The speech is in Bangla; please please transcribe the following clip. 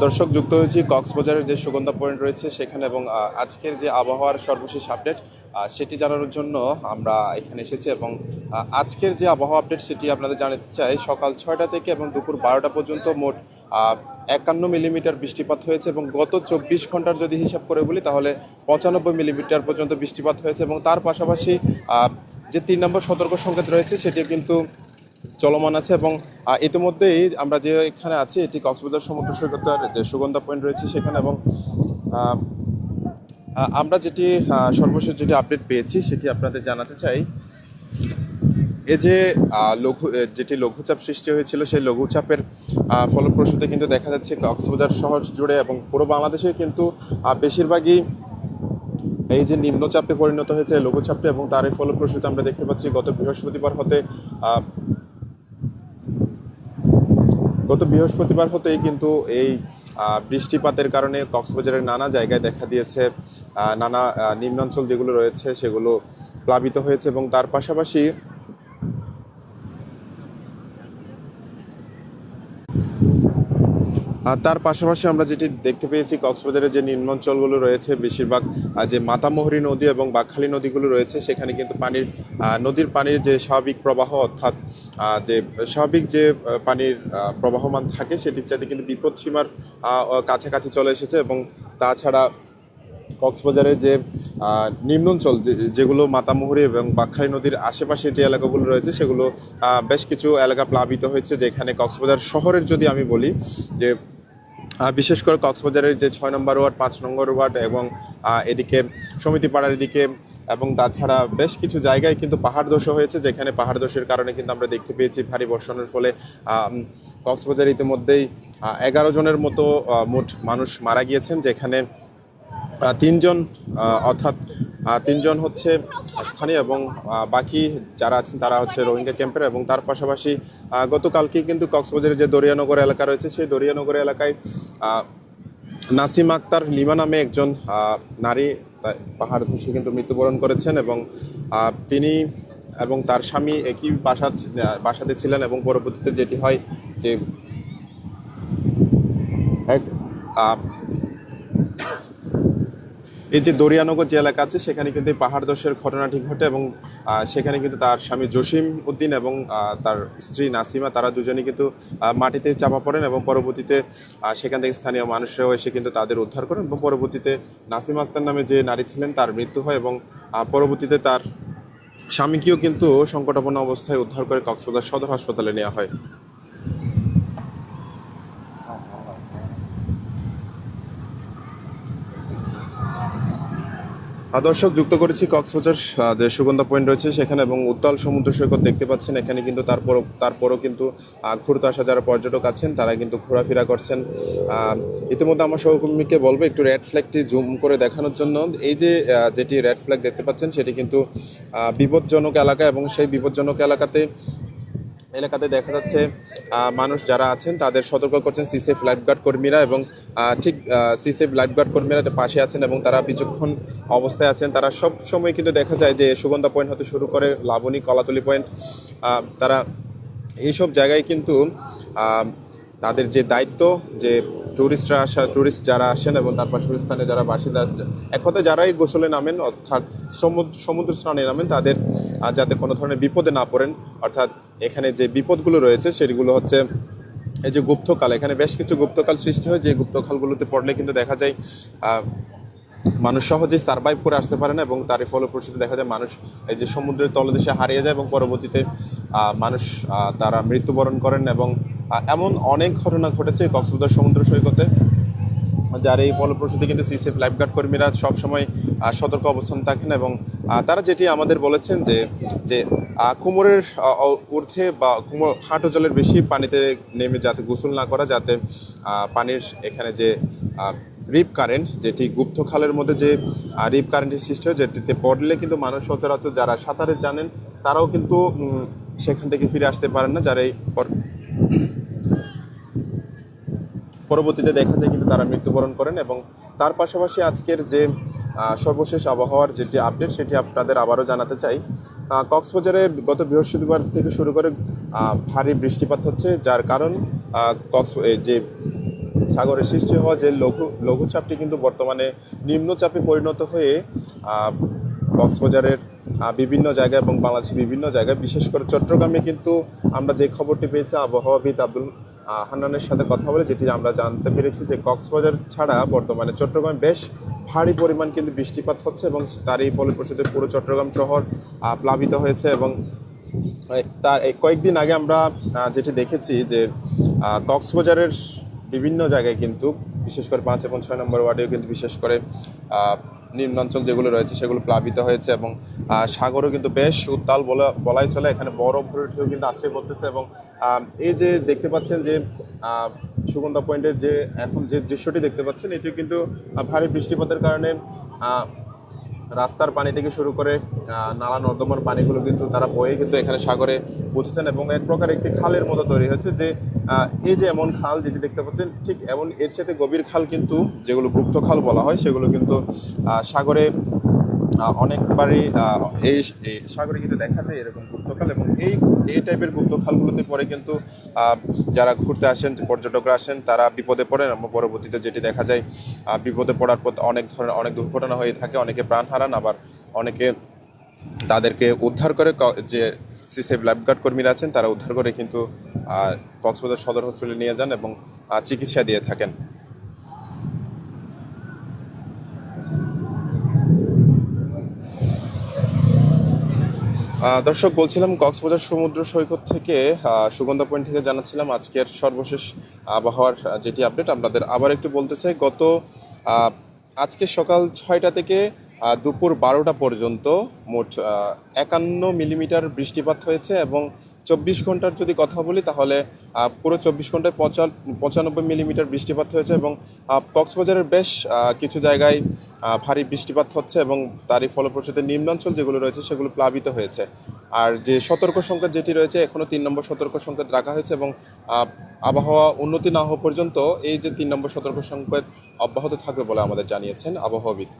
দর্শক, যুক্ত হয়েছি কক্সবাজারের যে সুগন্ধা পয়েন্ট রয়েছে সেখানে, এবং আজকের যে আবহাওয়ার সর্বশেষ আপডেট সেটি জানানোর জন্য আমরা এখানে এসেছি। এবং আজকের যে আবহাওয়া আপডেট সেটি আপনাদের জানাতে চাই। সকাল 6টা থেকে এবং দুপুর 12টা পর্যন্ত মোট 51 মিলিমিটার বৃষ্টিপাত হয়েছে, এবং গত 24 ঘন্টার যদি হিসাব করে বলি তাহলে 95 মিলিমিটার পর্যন্ত বৃষ্টিপাত হয়েছে। এবং তার পাশাপাশি যে 3 নম্বর সতর্ক সংকেত রয়েছে সেটিও কিন্তু চলমান আছে। এবং ইতিমধ্যেই আমরা যে এখানে আছি এটি কক্সবাজার সমুদ্র সৈকতের যে সুগন্ধা পয়েন্ট রয়েছে সেখানে। এবং আহ, আমরা যেটি সর্বশেষ যেটি আপডেট পেয়েছি সেটি আপনাদের জানাতে চাই। এই যে যেটি লঘুচাপ সৃষ্টি হয়েছিল সেই লঘুচাপের ফলপ্রসূতে কিন্তু দেখা যাচ্ছে কক্সবাজার শহর জুড়ে এবং পুরো বাংলাদেশে কিন্তু বেশিরভাগই এই যে নিম্নচাপে পরিণত হয়েছে লঘুচাপটি, এবং তার ফলপ্রসূতে আমরা দেখতে পাচ্ছি গত বৃহস্পতিবার হতেই কিন্তু এই বৃষ্টিপাতের কারণে কক্সবাজারের নানা জায়গায় দেখা দিয়েছে নানা নিম্নাঞ্চল যেগুলো রয়েছে সেগুলো প্লাবিত হয়েছে। এবং তার পাশাপাশি আমরা যেটি দেখতে পেয়েছি কক্সবাজারের যে নিম্নাঞ্চলগুলো রয়েছে বেশিরভাগ যে মাতামুহুরী নদী এবং বাকখালী নদীগুলো রয়েছে সেখানে কিন্তু নদীর পানির যে স্বাভাবিক প্রবাহ, অর্থাৎ যে স্বাভাবিক যে পানির প্রবাহমান থাকে সেটির চাইতে কিন্তু বিপদসীমার কাছাকাছি চলে এসেছে। এবং তাছাড়া কক্সবাজারের যে নিম্নাঞ্চল যেগুলো মাতামুহুরী এবং বাকখালী নদীর আশেপাশে যে এলাকাগুলো রয়েছে সেগুলো বেশ কিছু এলাকা প্লাবিত হয়েছে। যেখানে কক্সবাজার শহরের যদি আমি বলি যে বিশেষ করে কক্সবাজারের যে 6 নম্বর ওয়ার্ড, 5 নম্বর ওয়ার্ড এবং এদিকে সমিতিপাড়ার এদিকে, এবং তাছাড়া বেশ কিছু জায়গায় কিন্তু পাহাড় ধসও হয়েছে, যেখানে পাহাড় ধসের কারণে কিন্তু আমরা দেখতে পেয়েছি ভারী বর্ষণের ফলে কক্সবাজার ইতিমধ্যেই 11 জনের মতো মোট মানুষ মারা গিয়েছেন, যেখানে 3 জন অর্থাৎ 3 জন হচ্ছে স্থানীয় এবং বাকি যারা আছেন তারা হচ্ছে রোহিঙ্গা ক্যাম্পের। এবং তার পাশাপাশি গতকালকে কিন্তু কক্সবাজারের যে দরিয়ানগর এলাকা রয়েছে সেই দরিয়ানগর এলাকায় নাসিমা আক্তার লিমা নামে একজন নারী পাহাড় ধসে কিন্তু মৃত্যুবরণ করেছেন। এবং তিনি এবং তার স্বামী একই বাসাতে ছিলেন। এবং পরবর্তীতে যেটি হয় যে এক এই যে দরিয়ানগর যে এলাকা আছে সেখানে কিন্তু পাহাড় ধসের ঘটনাটি ঘটে। এবং সেখানে কিন্তু তার স্বামী জসিম উদ্দিন এবং তার স্ত্রী নাসিমা, তারা দুজনেই কিন্তু মাটিতে চাপা পড়েন। এবং পরবর্তীতে সেখান থেকে স্থানীয় মানুষরাও এসে কিন্তু তাদের উদ্ধার করেন। এবং পরবর্তীতে নাসিমা আক্তার নামে যে নারী ছিলেন তার মৃত্যু হয়। এবং পরবর্তীতে তার স্বামীকেও কিন্তু সংকটাপন্ন অবস্থায় উদ্ধার করে কক্সবাজার সদর হাসপাতালে নেওয়া হয়। দর্শক, যুক্ত করেছি কক্সবাজার যে সুগন্ধা পয়েন্ট রয়েছে সেখানে, এবং উত্তাল সমুদ্র সৈকত দেখতে পাচ্ছেন এখানে কিন্তু তারপরও কিন্তু ঘুরতে আসা যারা পর্যটক আছেন তারা কিন্তু ঘোরাফেরা করছেন। ইতিমধ্যে আমার সহকর্মীকে বলবো একটু রেড ফ্ল্যাগটি জুম করে দেখানোর জন্য। এই যে যেটি রেড ফ্ল্যাগ দেখতে পাচ্ছেন সেটি কিন্তু বিপজ্জনক এলাকা, এবং সেই বিপজ্জনক এলাকাতে দেখা যাচ্ছে মানুষ যারা আছেন তাদের সতর্ক করছেন সিসেফ লাইফগার্ড কর্মীরা। এবং ঠিক সিসেফ লাইফগার্ড কর্মীরা পাশে আছেন এবং তারা বিচক্ষণ অবস্থায় আছেন। তারা সব সময় কিন্তু দেখা যায় যে সুগন্ধা পয়েন্ট হতে শুরু করে লাবণী, কলাতলি পয়েন্ট, তারা এইসব জায়গায় কিন্তু তাদের যে দায়িত্ব, যে টুরিস্ট যারা আসেন এবং তার পাশাপাশি স্থানে যারা বাসিন্দা, এক কথায় যারাই গোসলে নামেন অর্থাৎ সমুদ্র স্নানে নামেন তাদের যাতে কোনো ধরনের বিপদে না পড়েন। অর্থাৎ এখানে যে বিপদগুলো রয়েছে সেগুলো হচ্ছে এই যে গুপ্তকাল, এখানে বেশ কিছু গুপ্তকাল সৃষ্টি হয়, যে গুপ্তকালগুলোতে পড়লে কিন্তু দেখা যায় মানুষ সহজেই সার্ভাইভ করে আসতে পারে না। এবং তারই ফলপ্রসূতে দেখা যায় মানুষ এই যে সমুদ্রের তলদেশে হারিয়ে যায় এবং পরবর্তীতে মানুষ তারা মৃত্যুবরণ করেন। এবং এমন অনেক ঘটনা ঘটেছে কক্সবাজার সমুদ্র সৈকতে, যার এই ফলপ্রসূতে কিন্তু সিসেফ লাইফগার্ড কর্মীরা সবসময় সতর্ক অবস্থান থাকেন। এবং তারা যেটি আমাদের বলেছেন যে কোমরের ঊর্ধ্বে বা হাঁটু জলের বেশি পানিতে নেমে যাতে গোসল না করা, যাতে পানির এখানে যে রিপ কারেন্ট, যেটি গুপ্তখালের মধ্যে যে রিপ কারেন্টের সৃষ্টি হয় যেটিতে পড়লে কিন্তু মানুষ সচরাচর যারা সাঁতারে জানেন তারাও কিন্তু সেখান থেকে ফিরে আসতে পারেন না, যারা এই পরবর্তীতে দেখা যায় কিন্তু তারা মৃত্যুবরণ করেন। এবং তার পাশাপাশি আজকের যে সর্বশেষ আবহাওয়ার যেটি আপডেট সেটি আপনাদের আবারও জানাতে চাই। কক্সবাজারে গত বৃহস্পতিবার থেকে শুরু করে ভারী বৃষ্টিপাত হচ্ছে, যার কারণ যে সাগরে সৃষ্টি হওয়া যে লঘুচাপটি কিন্তু বর্তমানে নিম্নচাপে পরিণত হয়ে কক্সবাজারের বিভিন্ন জায়গায় এবং বাংলাদেশের বিভিন্ন জায়গায়, বিশেষ করে চট্টগ্রামে কিন্তু আমরা যে খবরটি পেয়েছি আবহাওয়াবিদ আব্দুল হান্নানের সাথে কথা বলে, যেটি আমরা জানতে পেরেছি যে কক্সবাজার ছাড়া বর্তমানে চট্টগ্রামে বেশ ভারী পরিমাণ কিন্তু বৃষ্টিপাত হচ্ছে এবং তারই ফলপ্রসূতে পুরো চট্টগ্রাম শহর প্লাবিত হয়েছে। এবং তার এই কয়েকদিন আগে আমরা যেটি দেখেছি যে কক্সবাজারের বিভিন্ন জায়গায় কিন্তু, বিশেষ করে 5 এবং 6 নম্বর ওয়ার্ডেও কিন্তু বিশেষ করে নিম্নাঞ্চল যেগুলো রয়েছে সেগুলো প্লাবিত হয়েছে এবং সাগরও কিন্তু বেশ উত্তাল বলাই চলে। এখানে বড় ভোরেও কিন্তু আছড়ে পড়তেছে এবং এই যে দেখতে পাচ্ছেন যে সুগন্ধা পয়েন্টের যে এখন যে দৃশ্যটি দেখতে পাচ্ছেন, এটিও কিন্তু ভারী বৃষ্টিপাতের কারণে রাস্তার পানি থেকে শুরু করে নালা নর্দমার পানিগুলো কিন্তু তারা বয়ে কিন্তু এখানে সাগরে পৌঁছেছেন এবং এক প্রকার একটি খালের মতো তৈরি হয়েছে। যে এই যে এমন খাল যেটি দেখতে পাচ্ছেন, ঠিক এমন এর সাথে গভীর খাল কিন্তু, যেগুলো গুপ্ত খাল বলা হয়, সেগুলো কিন্তু সাগরে অনেকবারই এই সাগরে কিন্তু দেখা যায় এরকম গুপ্তখাল। এবং এই টাইপের গুপ্তখালগুলোতে পরে কিন্তু যারা ঘুরতে আসেন, পর্যটকরা আসেন, তারা বিপদে পড়েন এবং পরবর্তীতে যেটি দেখা যায় বিপদে পড়ার পর অনেক দুর্ঘটনা হয়ে থাকে, অনেকে প্রাণ হারান, আবার অনেকে তাদেরকে উদ্ধার করে, যে সিসিএফ লাইফগার্ড কর্মীরা আছেন তারা উদ্ধার করে কিন্তু কক্সবাজার সদর হসপিটালে নিয়ে যান এবং চিকিৎসা দিয়ে থাকেন। দর্শক, বলছিলাম কক্সবাজার সমুদ্র সৈকত থেকে, সুগন্ধা পয়েন্ট থেকে জানাচ্ছিলাম আজকের সর্বশেষ আবহাওয়ার যেটি আপডেট আপনাদের আবার একটু বলতে চাই। আজকে সকাল 6টা থেকে দুপুর 12টা পর্যন্ত মোট 51 মিলিমিটার বৃষ্টিপাত হয়েছে এবং 24 ঘন্টার যদি কথা বলি তাহলে পুরো 24 ঘন্টায় 95 মিলিমিটার বৃষ্টিপাত হয়েছে এবং কক্সবাজারের বেশ কিছু জায়গায় ভারী বৃষ্টিপাত হচ্ছে এবং তারই ফলপ্রসূতে নিম্নাঞ্চল যেগুলো রয়েছে সেগুলো প্লাবিত হয়েছে। আর যে সতর্ক সংকেত যেটি রয়েছে, এখনও 3 নম্বর সতর্ক সংকেত রাখা হয়েছে এবং আবহাওয়া উন্নতি না হওয়া পর্যন্ত এই যে 3 নম্বর সতর্ক সংকেত অব্যাহত থাকবে বলে আমাদের জানিয়েছেন আবহাওয়াবিদ।